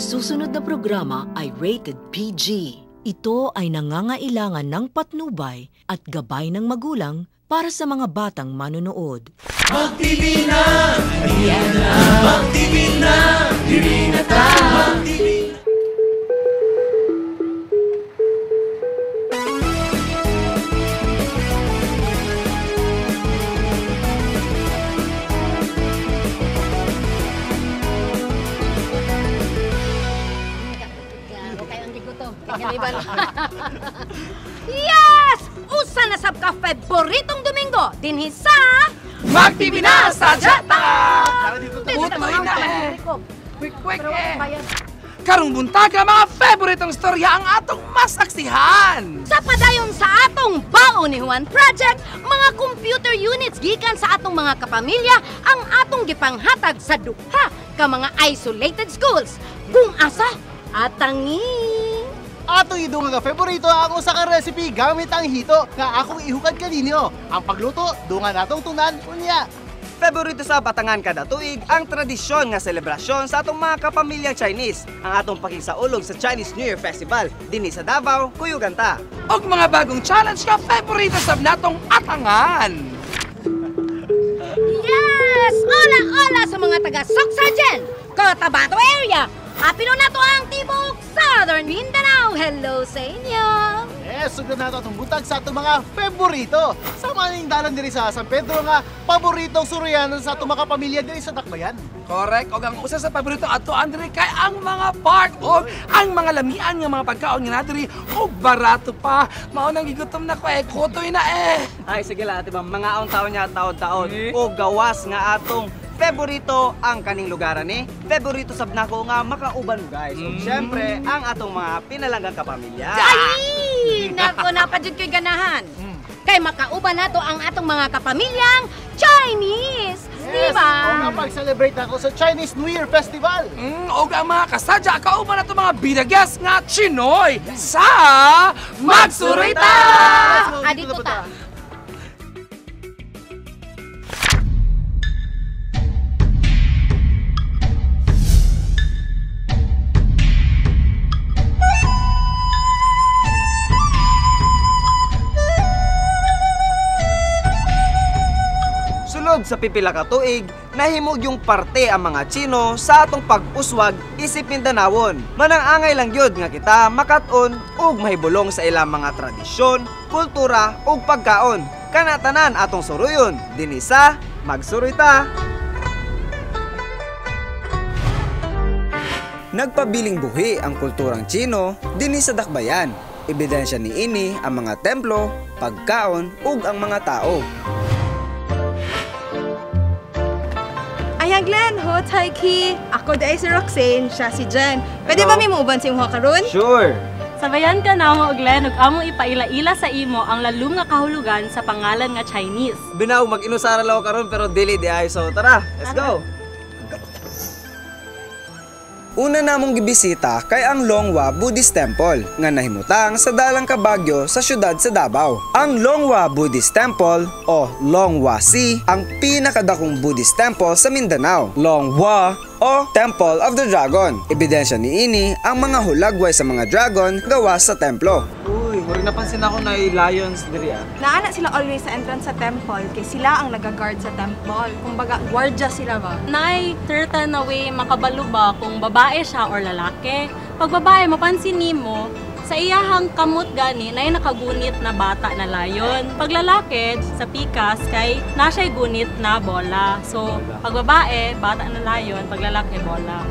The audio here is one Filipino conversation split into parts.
susunod na programa ay rated PG. Ito ay nangangailangan ng patnubay at gabay ng magulang para sa mga batang manonood. Mag-TV na! Ayan na! Mag-TV na! Diri na ta! Mag-TV na! Yes! Usa na sab ka favoritong Domingo dinhi sa Mag-TV na! Sadya ta! Tutoy na eh! Quick eh! Karong buntaga mga favoritong storya ang atong masaksihan! Sa padayon sa atong Baon ni Juan Project, mga computer units gikan sa atong mga kapamilya ang atong gipanghatag sa duha ka mga isolated schools. Kung asa atangi Ato ido nga favorito ang usa ka recipe gamit ang hito nga akong ihukad kaninyo. Ang pagluto dungan natong tunan unya. Favorito sa Batangan kada tuig ang tradisyon nga selebrasyon sa atong mga kapamilyang Chinese, ang atong pakisaulog sa Chinese New Year Festival dinhi sa Davao, Cuyuganta. Og mga bagong challenge nga favorito sa natong atangan. Yes! Ola sa mga taga-Soksa dyan! Cotabato area! Apilo na to ang Tibok Southern Mindanao! Hello sa inyo! Yes, sugdan nato atong butag sa atong mga favorito. Sa maning dalan diri sa San Pedro nga paboritong suryanan sa atong mga pamilya diri sa Dakbayan. Correct. Og ang usa sa paborito ato Andre kay ang mga part o ang mga lamian nga mga pagkaon nga nadiri og barato pa. Mao nang gigutom na ko kutoy na eh. Ay sige lang ate ba, mga taon niya taon-taon og gawas nga atong favorito ang kaning lugaran ni. Favorito sab nako nga makauban mo guys. Ug syempre ang atong mga pinalanggang kapamilya. Ay! Nako, napadjud ko'y ganahan. Kay makauban nato ang atong mga kapamilyang Chinese! Di ba? O nga pag-celebrate ako sa Chinese New Year Festival. Og ang mga kasadya kauban nato mga bidagas nga Chinoy sa Magsurita! Adito ta. Sulod sa pipila ka tuig, nahimog yung parte ang mga Chino sa atong pag-uswag isip Mindanawon. Manang-angay lang gyud nga kita makat-on ug mahibulong sa ilang mga tradisyon, kultura ug pagkaon. Kanatanan atong suruyon dinhi sa Magsurita. Nagpabiling buhi ang kulturang Chino dinhi sa Dakbayan. Ebidensya niini ang mga templo, pagkaon ug ang mga tao. Ayan Glenn, ho, Taiki. Ako dahil si Roxane, siya si Jen. Pwede ba may muuban si Muha karon? Sure! Sabayan ka na mo, Glenn, ug among ipaila-ila sa imo ang lalum nga kahulugan sa pangalan nga Chinese. Binaw, mag-inusara lang ako karon pero dili di ay. So tara, let's go! Una namong gibisita kay ang Longhua Buddhist Temple nga nahimutang sa dalang Kabagyo sa syudad sa Davao. Ang Longhua Buddhist Temple o Longhua Si ang pinakadakong Buddhist temple sa Mindanao. Longhua o Temple of the Dragon. Ebidensya niini ang mga hulagway sa mga dragon gawas sa templo. Uy, murag napansin ako na lions diri ah. Naana sila always sa entrance sa temple kay sila ang nag-guard sa temple. Kumbaga, gwardya sila ba? Nay, certain na way makabalo ba kung babae siya or lalaki? Pag babae, mapansin nimo, sa iyahang kamot gani na nakagunit na bata na layon. Pag lalaki, sa pikas, kay nasya'y gunit na bola. So, pag babae, bata na layon, pag lalaki, bola.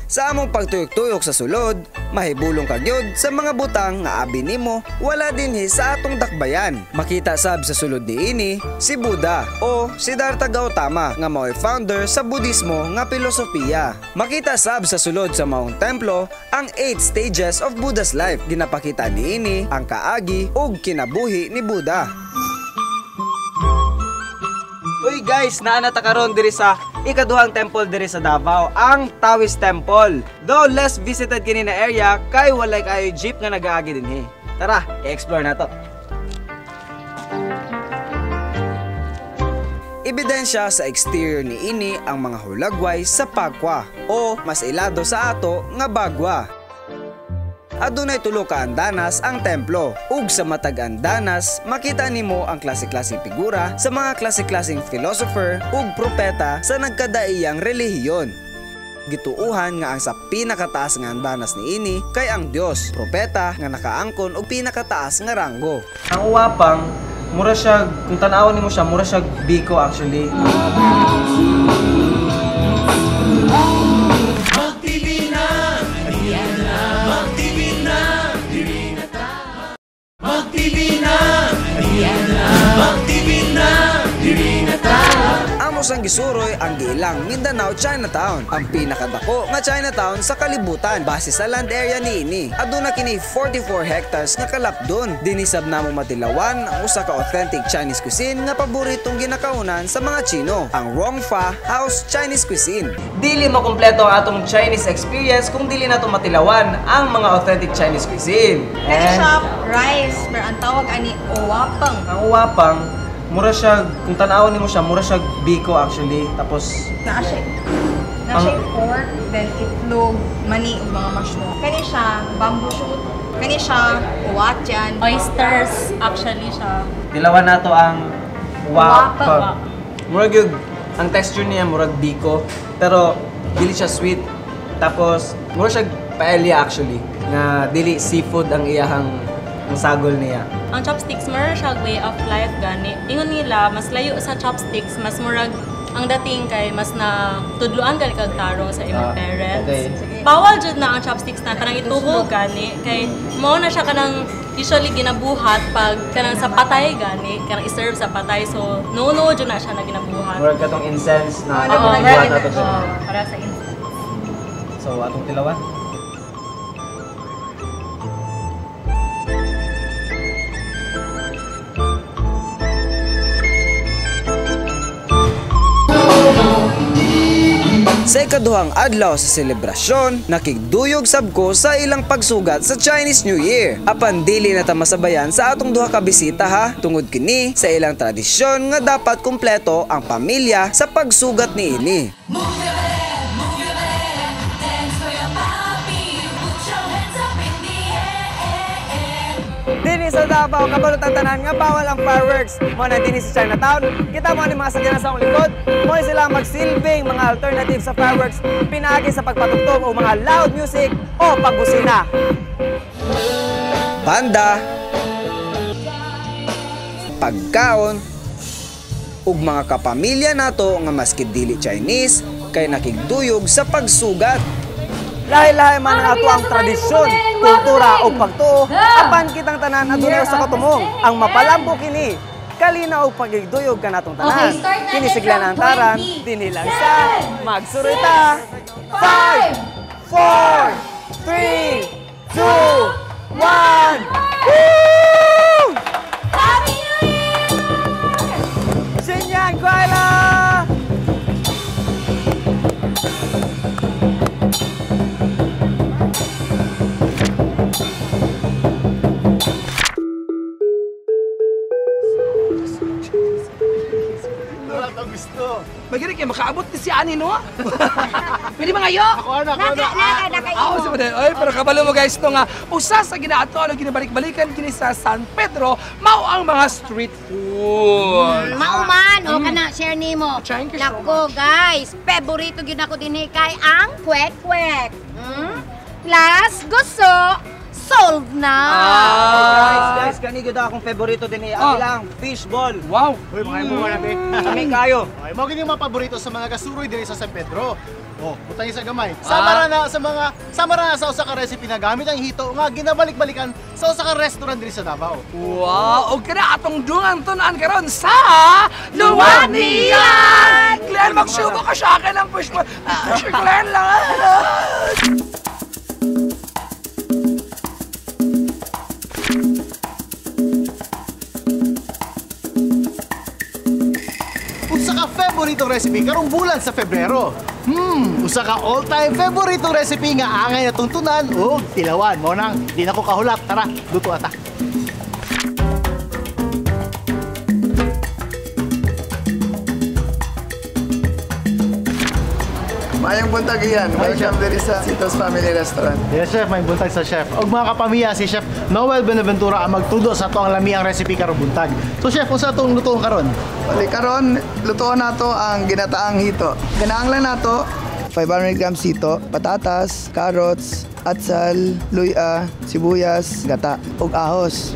Sa among pagtuyok-tuyok sa sulod, mahibulong kagyod sa mga butang nga abi nimo wala dinhi sa atong dakbayan. Makita sab sa sulod niini si Buddha o Siddhartha Gautama nga mao'y founder sa Budismo nga pilosopiya. Makita sab sa sulod sa maong templo ang 8 stages of Buddha's life. Ginapakita niini ang kaagi ug kinabuhi ni Buddha. Uy guys, naanata karon diri sa ikaduhang temple diri sa Davao, ang Taoist Temple. Though less visited kini na area, kay walay kayo jeep nga nagaagi dinhi. Tara, i-explore na to. ebidensya sa exterior ni ini ang mga hulagway sa pagwa o mas ilado sa ato nga bagwa. Adunay tulo ka andanas ang templo ug sa matag andanas makita nimo ang klase-klaseng figura sa mga klase-klaseng philosopher ug propeta sa nagkadaiyang relihiyon. Gituuhan nga ang sa pinakataas nga andanas ni ini kay ang Dios, propeta nga nakaangkon og pinakataas nga ranggo. Ang uwapang mura siya, kung tan-awon nimo siya, mura siya biko actually. Ang gisuroy ang giilang Mindanao Chinatown, ang pinakadako nga Chinatown sa kalibutan base sa land area niini. Aduna kini 44 hectares nga kalapdon. Dinisab namo matilawan ang usa ka authentic Chinese cuisine nga paboritong ginakaunan sa mga Chino, ang Rongfa House Chinese Cuisine. Dili makumpleto ang atong Chinese experience kung dili nato matilawan ang mga authentic Chinese cuisine. Kani shop rice, pero ang tawag ani uwapang. Ang uwapang mura siya, kung tan-awon nimo siya, mura siya biko actually. Tapos Naa siya pork, then itlog, mani ug mga mushroom. Kani siya bamboo shoot. Kani siya uwatyan. Oysters, actually siya. tilawan nato ang Uwapang. Murag yung, ang texture niya murag biko, pero dili siya sweet. Tapos mura siya paella actually, na dili seafood ang iyahang ang sagol niya. Ang chopsticks, mura siya way of life gani. Ingon nila, mas layo sa chopsticks, mas murag ang dating kay mas na tudluan gani kag tarong sa imong parents. Okay. Bawal jud na ang chopsticks na kanang ituhog gani kay mao na siya kanang usually ginabuhat pag kanang sa patay gani, kanang i-serve sa patay. So no jud na siya na ginabuhat. Murag katong incense na Oo, buhat nato siya. para sa instance. So atong tilawan. Sa ikaduhang adlaw sa selebrasyon, nakigduyog sabko sa ilang pagsugat sa Chinese New Year. Apan dili na ta masabayan sa atong duha ka bisita ha, tungod kini sa ilang tradisyon nga dapat kumpleto ang pamilya sa pagsugat niini. Dini sa Davao, kabalot ang tanan nga bawal ang fireworks. Mo na dini sa Chinatown, kita mo ni mga sakyanan sa akong likod. Mo sila magsilbing mga alternative sa fireworks, pinagi sa pagpatugtog o mga loud music o pagbusina. Banda, pagkaon, ug mga kapamilya nato nga maski dili Chinese kay nakigduyog sa pagsugat. Lahi-lahi man ang ato ang tradisyon, kultura o pagtuo, apan kitang tanan adunay sa katumong. Ang mapalambo kini, kalinaw og pagigduyog kanatong tanan. Kini sigla ng taran, dini lang sa magsurita. 5, 4, 3, 2, 1. Woo! Happy New Year! Xinyan Kuala! Magiging kayo, makaabot ni si Ani, no? Pwede ba ngayo? Ako na. Ako sa mga, ay, pero kabalo mo guys, ito nga, usa sa ginaato, ano ginabalik-balikan, kini sa San Pedro, mao ang mga street food. Mauman, o kana, share nimo. Thank you so Nako, guys, favorito gyud ako dinhi kay ang kwek-kwek. Last gusto, solve na. Guys, kani gud akong favorito din lang, fishball. Wow! Uy, mga ibuha natin. Kami kayo. Okay, mga ganyan mga paborito sa mga kasuroy diri sa San Pedro. Oh, butang sa gamay. Sama na sa usa ka recipe na gamit ang hito nga ginabalik-balikan sa usa ka restaurant diri sa Davao. Wow! O kana atong dungang tunan karon sa Luwanian! Glenn, magsubo ka sa akin ng push mo. Sure, Glenn lang. Usa ka favorito recipe karong bulan sa Febrero. Usa ka all-time favorito recipe nga angay natong tunan o tilawan. Mo nang di na ko kahulak. Tara, luto ata. Maayong buntag yan. Welcome diri sa Citos Family Restaurant. Yes, chef, may buntag sa chef. Og mga kapamilya, si Chef Noel Benaventura ang magtudo sa to ang lamiang recipe karong buntag. So chef, kung sa itong lutoon karon? Bali karon, lutoon nato ang ginataang hito. Ganaanglan nato 500 grams hito, patatas, carrots, atsal, luya, sibuyas, gata, ug ahos.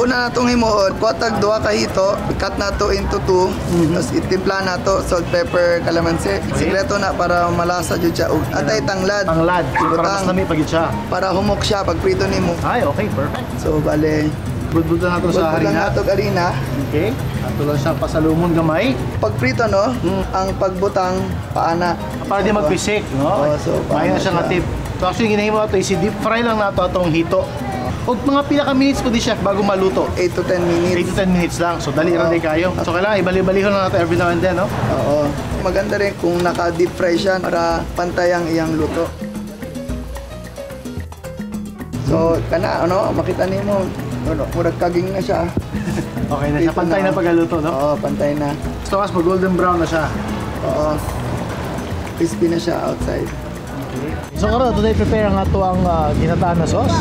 Una natong himuon, kuwatag duha ka hito, cut nato into 2, tapos itimpla nato salt, pepper, kalamansi. Sikreto na para malasa jud siya ug atay tanglad. Tanglad, para mas lami pagid siya. Para humok siya pag prito nimo. Ay, okay, perfect. So bale, budbudan nato sa harina. nato harina. Okay. Ato lang siya pasalumon gamay. Pag prito no, ang pagbutang paana. Para di magpisik, no? So Mayo na siya nga tip. So actually ginahimo nato is deep fry lang nato atong hito. Og mga pila ka minutes po di chef bago maluto. 8 to 10 minutes. 8 to 10 minutes lang. So dali ra day kayo. So kailangan ibali-balihon lang nato every now and then, no? Oo. Maganda rin kung naka-deep fry siya para pantay ang iyang luto. So, kana ano, makita nimo, murag kaging na siya. Okay na siya, pantay na pagluto, no? Oo, pantay na. So mas golden brown na siya. Oo. Crispy na siya outside. Okay. So karon today prepare ang ato ang ginataan na sauce.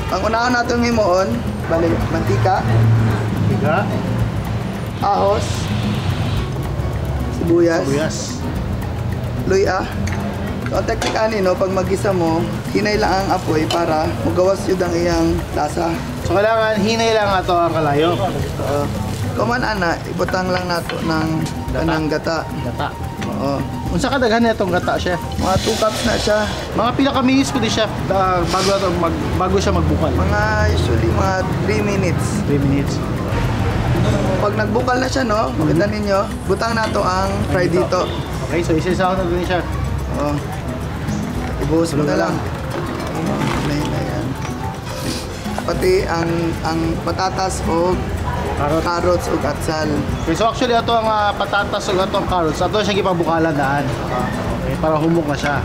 Ang unahan natong himuon, bali mantika, Biga, ahos, sibuyas, luya. So, ang teknik ani no, pag magisa mo, hinay lang ang apoy para magawas yun ang iyang lasa. So kailangan hinay lang ato ang kalayo. Kuman ana, ibutang lang nato ng kanang gata. Gata. Oo. Unsa ka daghan nitong gata, chef? Mga 2 cups na siya. Mga pila ka minutes po di chef bago siya magbukal. Mga usually mga 3 minutes. 3 minutes. Pag nagbukal na siya no, makita ninyo, butang nato ang fry dito. Okay, so isa-isa na din siya. Oo. Ibuhos mo na lang. Ayan. Pati ang patatas o carrots o atsal. Okay, so actually ito ang patatas o ito ang carrots. Ito siya ipabukalan daan. Okay, para humok na siya.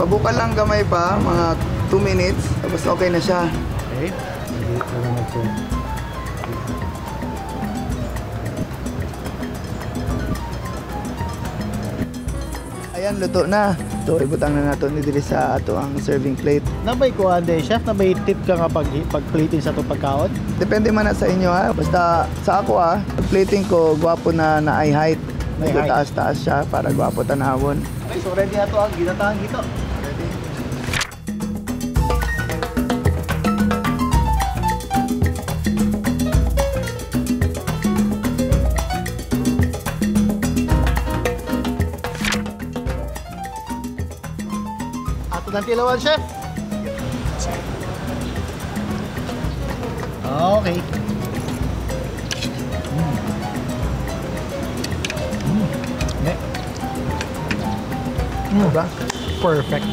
Pabukal lang gamay pa, mga 2 minutes, tapos okay na siya. Okay. Ayan, luto na. So, ibutang na nato ni diri sa ato ang serving plate. Nabay ko ande chef, nabay tip ka nga pag-plating sa itong pagkaon? Depende man na sa inyo ha. Basta sa ako pag-plating ko, gwapo na eye height. Medyo taas-taas siya para gwapo tanawon. Okay, so ready na ito ang ginataang hito. Ready. Ato ng tilawan, chef. Okay. Diba? Perfect.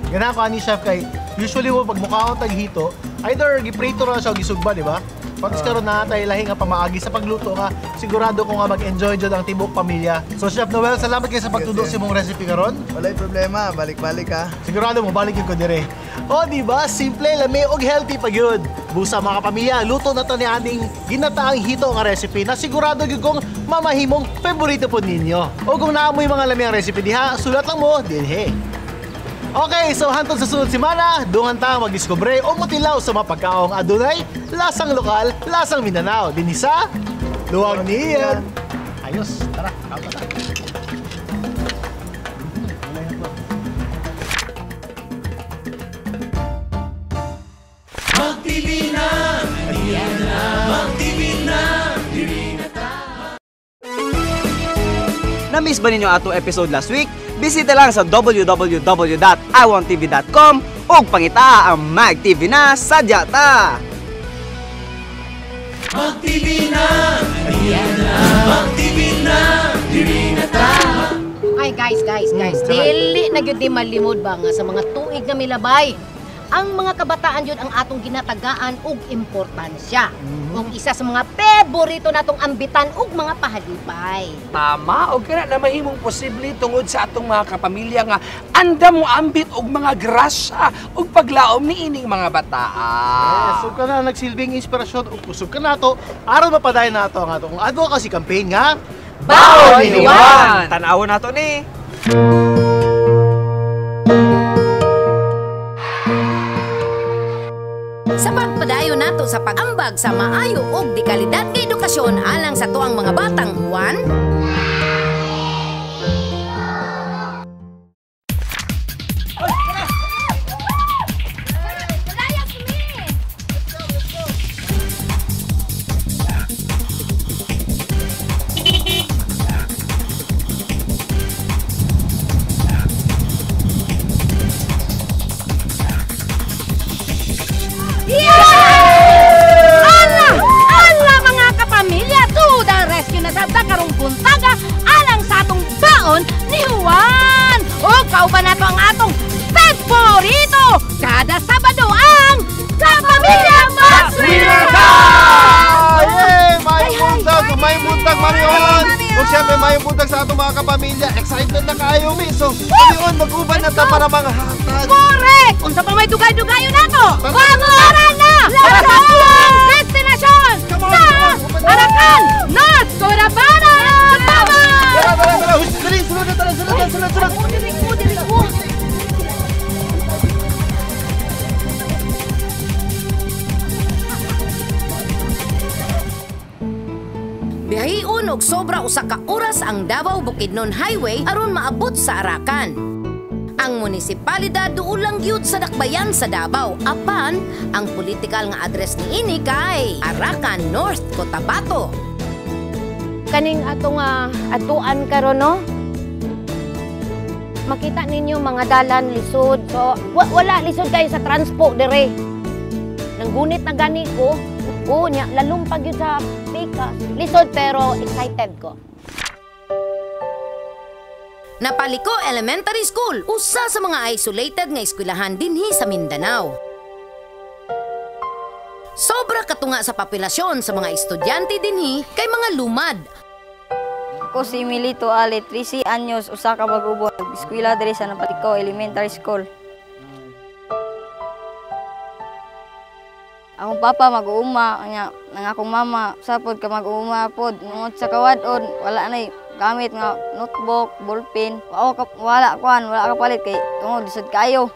Gana ko ani chef kay usually mo pag mukhaon tag hito, either giprito ra siya o gisugba, di ba? Pag karon na tay lahi nga pamaagi sa pagluto nga, sigurado ko nga mag-enjoy jud ang tibok pamilya. So Chef Noel, salamat kay sa pagtudo sa imong recipe karon. Walay problema, balik-balik ha. Sigurado mo balik yun ko dire. O di ba? Simple, lami og healthy pa gyud. Busa mga pamilya, luto na to ni aning ginataang hito nga recipe na sigurado gyud kong mamahimong paborito po ninyo. O kung naamoy mga lami ang recipe diha, sulat lang mo dinhi. Okay, so hantod sa sunod semana, dungan ta magdiskubre o mutilaw sa mga pagkaong adunay, lasang lokal, lasang Mindanao. Dinhi sa Luwag Niyan. Ayos, tara, kapo na. Mag-TV na, Riyan na, mag-TV na, Riyan na. Na-miss ba ninyo ato episode last week? Bisita lang sa www.iwanttv.com ug pangita ang Mag-TV na sadya ta. Mag-TV na, Riyan na, mag-TV na, Riyan na ta. Ay guys, dili na gyud di malimod ba nga sa mga tuig nga milabay. Ang mga kabataan yun ang atong ginatagaan ug importansya. Ug isa sa mga paborito natong ambitan ug mga pahalipay. Tama, o kaya na mahimong posible tungod sa atong mga kapamilya nga anda mo ambit og mga grasya ug paglaom ni ining mga bataan. Yes, so ka na nagsilbing inspirasyon ug kusog ka nato aron mapadayon nato ang atong advocacy campaign nga Baon ni Juan! Tanawon nato ni Sa pagpadayon nato sa pag-ambag sa maayo og dekalidad nga edukasyon alang sa tuang mga batang Juan, kauban nato ang atong favorito kada Sabado ang Kapamilya Maswinner Ka! Yay! Mayong buntag, Marion! Ug syempre, mayong buntag sa atong mga kapamilya. Excited na kayo, mi. So, Marion, mag-uban na ta para mga hatag. Correct! Unsa pa may dugay-dugayo nato? Tara na! Para sa atong destinasyon sa Arakan, North Cotabato! Tama! Tara! Dali, sunod na, sunod! Biyahiun og sobra usa ka oras ang Davao-Bukidnon Highway aron maabot sa Arakan. Ang munisipalidad duol lang gyud sa dakbayan sa Davao, apan ang political nga address niini kay Arakan, North Cotabato. Kaning atong atuan karon no? Makita ninyo mga dalan lisod. So wala lisod kayo sa transpo dire. Nanggunit na gani ko. Oo nya, lalumpag yun sa pikas. Lisod pero excited ko. Napaliko Elementary School, usa sa mga isolated nga eskwelahan dinhi sa Mindanao. Sobra katunga sa populasyon sa mga estudyante dinhi kay mga lumad. Ako si Milito Ale, 13 anyos, usa ka bagubo, eskwela diri sa Napaliko Elementary School. Akong papa mag-uuma, nang akong mama, sapod ka mag-uuma pod. Nungod sa kawadon, wala na gamit nga notebook, ballpen. Wala ka palit kay tungod lisod kayo.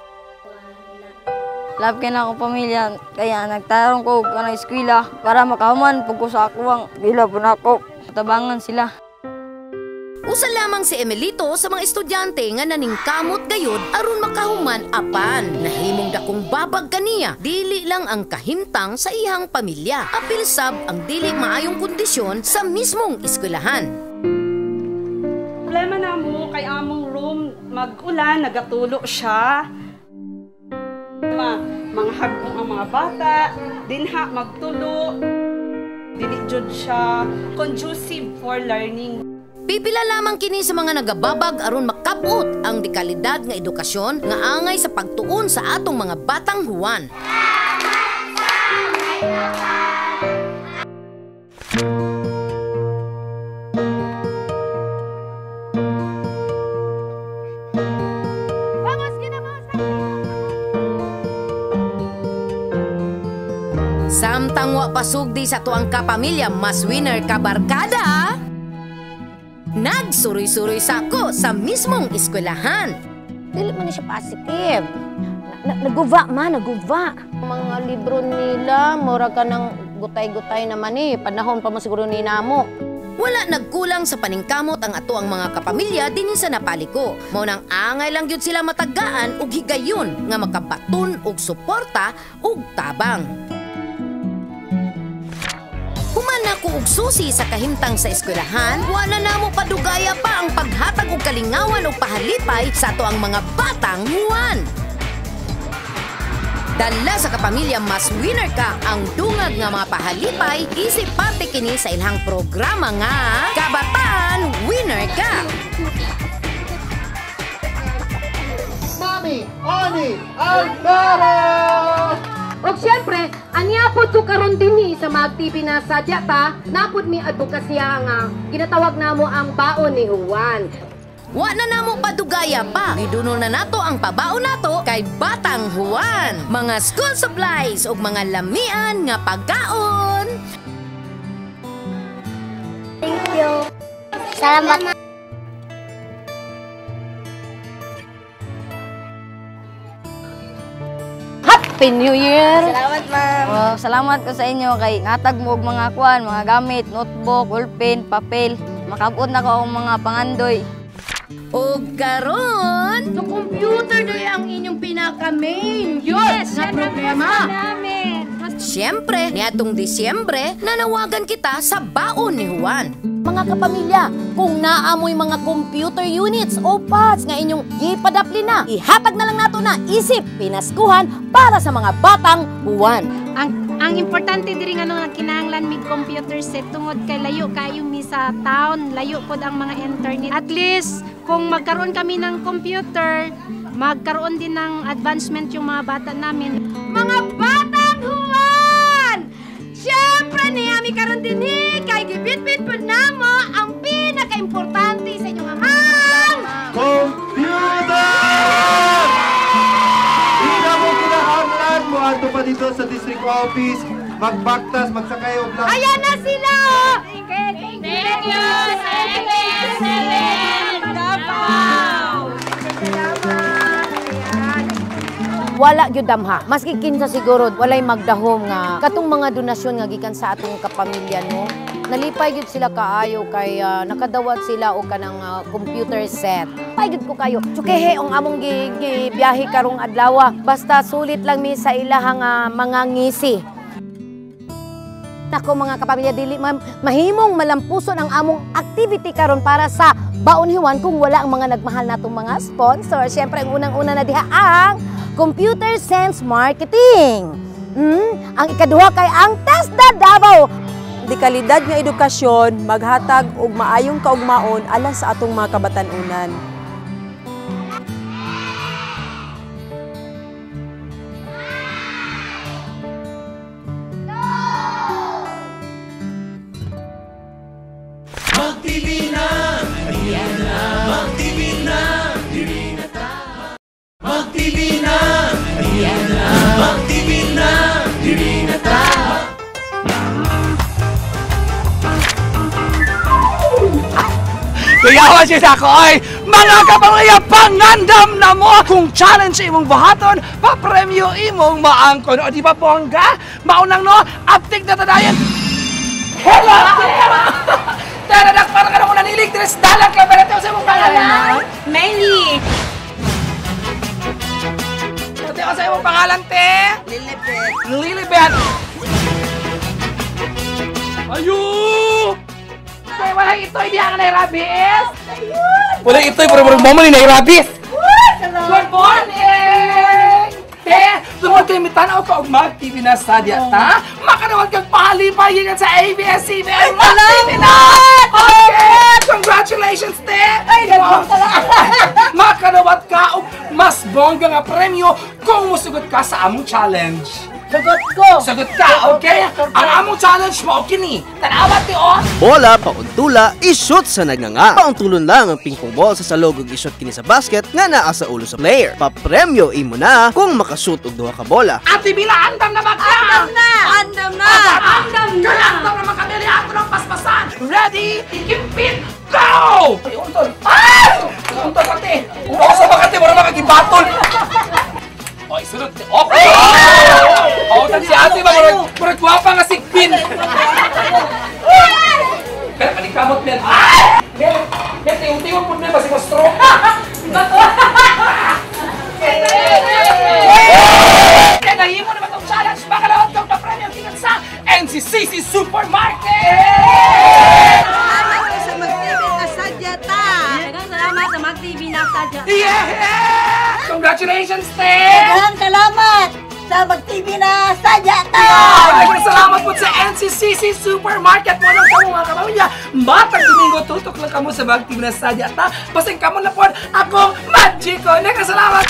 Love kay na akong pamilya, kaya nagtarong ko kanang eskwela para makahuman pug ko sa akong bila po na ako. Tabangan sila. Usa lamang si Emelito sa mga estudyante nga naningkamot gayud aron makahuman apan nahimong dakong babag kaniya. Dili lang ang kahimtang sa iyang pamilya, apil sab ang dili maayong kondisyon sa mismong eskwelahan. Problema na mo kay among room mag-ulan, nagatulo siya. Mga hagkong ang mga bata, dinha magtulo. Dili jud siya conducive for learning. Pipila lamang kini sa mga nagababag aron makabot ang dekalidad nga edukasyon nga angay sa pagtuon sa atong mga batang Juan. Samtang wa pasugdi sa tuang kapamilya Maswinner Ka barkada, nagsuroy-suroy sako sa mismong eskwelahan. Dili man siya positive. Naguva. Mga libro nila, mura ka ng gutay-gutay naman Panahon pa mo siguro ni namo. Wala nagkulang sa paningkamot ang ato ang mga kapamilya dinhi sa Napaliko. Mao nang angay lang gyud sila matagaan og higayon nga makabaton og suporta ug tabang. Human ako og susi sa kahimtang sa eskwelahan, wala na mo padugaya pa ang paghatag og kalingawan o pahalipay sa ato ang mga batang Juan. Dala sa kapamilya Maswinner Ka ang dungag nga mga pahalipay, isip parte kini sa ilang programa nga Kabataan Winner Ka. Mami, Oni, Alvaro! O siyempre, anyapod ko karon dinhi sa mga TV na sadya ta, napod mi advokasya nga ginatawag namo ang baon ni Juan. Wa na namo padugaya pa. Gidunol na nato ang pabaon nato kay Batang Juan. Mga school supplies ug mga lamian nga pagkaon. Thank you. Salamat. Happy New Year! Salamat, ma'am. Salamat ko sa inyo kay ngatag mo og mga kuan, mga gamit, notebook, ballpen, papel. Makabot na ko ang mga pangandoy. O karon, sa computer dahil ang inyong pinaka-main. Yes, na problema. Siyempre, niatong Disyembre, nanawagan kita sa baon ni Juan. Mga kapamilya, kung naamoy mga computer units o pads nga inyong ipadapli na, ihatag na lang nato na isip pinaskuhan para sa mga batang Juan. Ang importante diri nga nga kinahanglan mig computer set tungod kay layo kayo mi sa town, layo pod ang mga internet. At least kung magkaroon kami ng computer, magkaroon din ng advancement yung mga bata namin. Mga batang Juan! Siyempre niyami karon din kay gibit-bit pod namo ang pinaka-importante sa inyong amang computer! Hindi mo kinahanglan mo ato pa dito sa district office, magbaktas, magsakay o vlog. Ayan na sila! Oh! Thank you! 7! Davao! Wala gyud damha. Maski kinsa siguro walay magdahom nga katong mga donasyon nga gikan sa atong kapamilya no. Nalipay gyud sila kaayo kay nakadawat sila og kanang computer set. Pay gyud ko kayo. Tsukehe ang among gibiyahe karong adlaw. Basta sulit lang mi sa ilahang mga ngisi. Nako mga kapamilya, dili mahimong malampuson ang among activity karon para sa baon Juan kung wala ang mga nagmahal natong mga sponsor. Siyempre ang unang-una na diha ang Computer Sense Marketing. Ang ikaduha kay ang TESDA Davao. Di kalidad nga edukasyon, maghatag og maayong kaugmaon alang sa atong mga kabatan-unan. Mag-TV na, ayan na. Mag-TV na, diri na ta. Mag-TV na, ayan na. Mag-TV na, diri na ta. Kuyawan siya sa ako, oy! Mga kapamilya, pangandam na mo! Kung challenge imong buhaton, papremyo imong maangkon. O di ba, bongga? Maunang no, uptik na tadayan. Hello! Taradak, parang ka na muna nilig. Tres dalang ka, pero ito sa imong pangalan. Melly! Ito sa imong pangalan, te? Lilibet. Lilibet! Ayun! Kaya wala ito, hindi ka nairabis! Wala ito, pero mo ni nairabis! Good morning! Te, tungkol kayo mitanaw ka og mag-TV na sa diata, makanawag kang pahalipay sa ABS-CBN mag-TV na! Okay! Congratulations, te! Ay, makanawag ka og mas bongga nga premyo kung musugot ka sa among challenge. Sagot ko! Sagot ka, okay? Ang among challenge mo, kini. Tanawat ti o! Bola, pauntula, ishoot sa naganga. Pauntulon lang ang pingpong ball sa salog ug ishoot kini sa basket nga naa sa ulo sa player. Papremyo imo na kung makashoot og duha ka bola. Ate Bila, andam na ba ka? Andam na! Andam na! Andam na! Andam na makabili ato ng paspasan. Ready? Ikimpin, go! Ay, untol. Ay! Untol pati. Uno sa makati, wala makagibatol. Oy, sunod. Okay! Oh, si ate ba? Murag guwapa nga si Queen. Pero panikamot men. Men, tiyo-tiyo po na ba si Mastro? Kaya nahimo naman itong challenge. Makalawad kang na-premium tingin sa NCCC Supermarket! Salamat sa mag-TV na sadyata! Salamat sa mag-TV na sadyata! Yeah! Congratulations, Te! Daghang salamat sa mag-TV na sadyata! Maraming salamat po sa NCCC Supermarket mo ng kamo mga kapamilya. Matag Domingo, tutok lang kamo sa mag-TV na sadyata. Pasing kamo na po akong Magico. Nagkasalamat!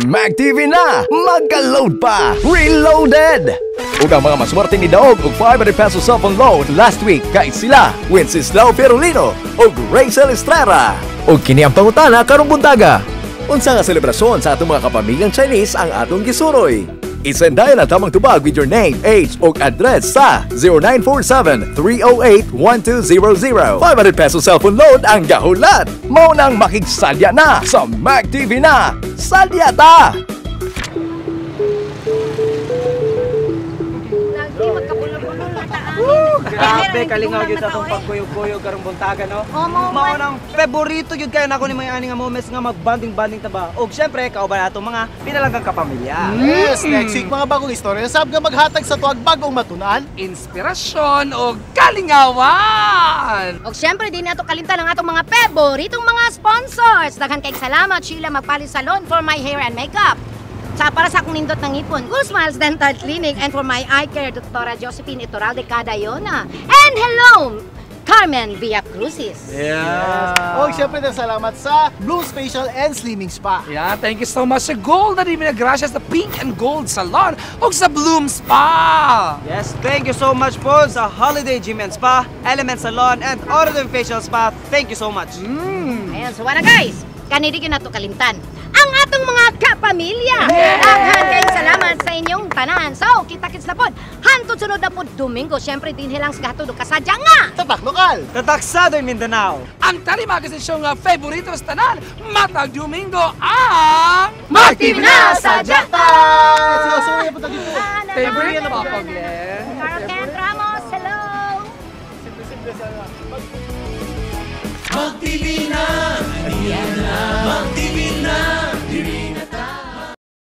Mag-TV na! Magka-load pa! Reloaded! Ug ang mga maswerte ni Daog og 500 pesos cellphone loan last week kay sila Wenceslao Perolino ug Rachel Estrella. Ug kini ang pangutana karong buntaga. Unsa nga selebrasyon sa atong mga kapamilyang Chinese ang atong gisuroy? Isendayan na tamang tubag with your name, age, o address sa 0947-308-1200. 500 pesos cellphone load ang gahulat. Mao nang makigsadya na sa MacTV na. Sadya ta! Grabe, kalingaw yun atong pagkuyog-kuyog karong buntagan, no? Mao nang paborito yun kayo nako ni mga ani nga moments nga magbanding-banding taba. Og syempre, kauban atong mga pinalanggang kapamilya. Yes, next week mga bagong istorya. Sab nga maghatag sa tuwag bagong matunan, inspirasyon o kalingawan. Og syempre, din nato kalimtan ang atong mga paboritong mga sponsors. Daghan kay salamat, Sheila Magpalit Salon for my hair and makeup. Sa para sa akong nindot ng ipon, Cool Smiles Dental Clinic, and for my eye care, Dr. Josephine Iturralde Cadayona. And hello, Carmen Villacruzes. Yes. O syempre na salamat sa Bloom's Facial and Slimming Spa. Yeah, thank you so much sa Gold na rin gracias sa Pink and Gold Salon o sa Bloom Spa. Yes, thank you so much po sa Holiday Gym and Spa, Element Salon, and Autodome Facial Spa. Thank you so much. Ayan, so wala guys, kaniri yun nato kalimtan ang atong mga kapamilya. Daghan kayong salamat sa inyong tanan. So, kita-kits na pod. Hantod sunod na pod Domingo. Syempre, din hilang sa gatulog kasadya nga. Tatak lokal. Tatak Southern Mindanao. Ang talimagasin nga favorito sa tanan, matag Domingo ang MacTV na Sadya Ta! Sinusuya po dito. Favorite na Papa Glenn. Carol Kent Ramos, hello! Simple-simple sana. MacTV na.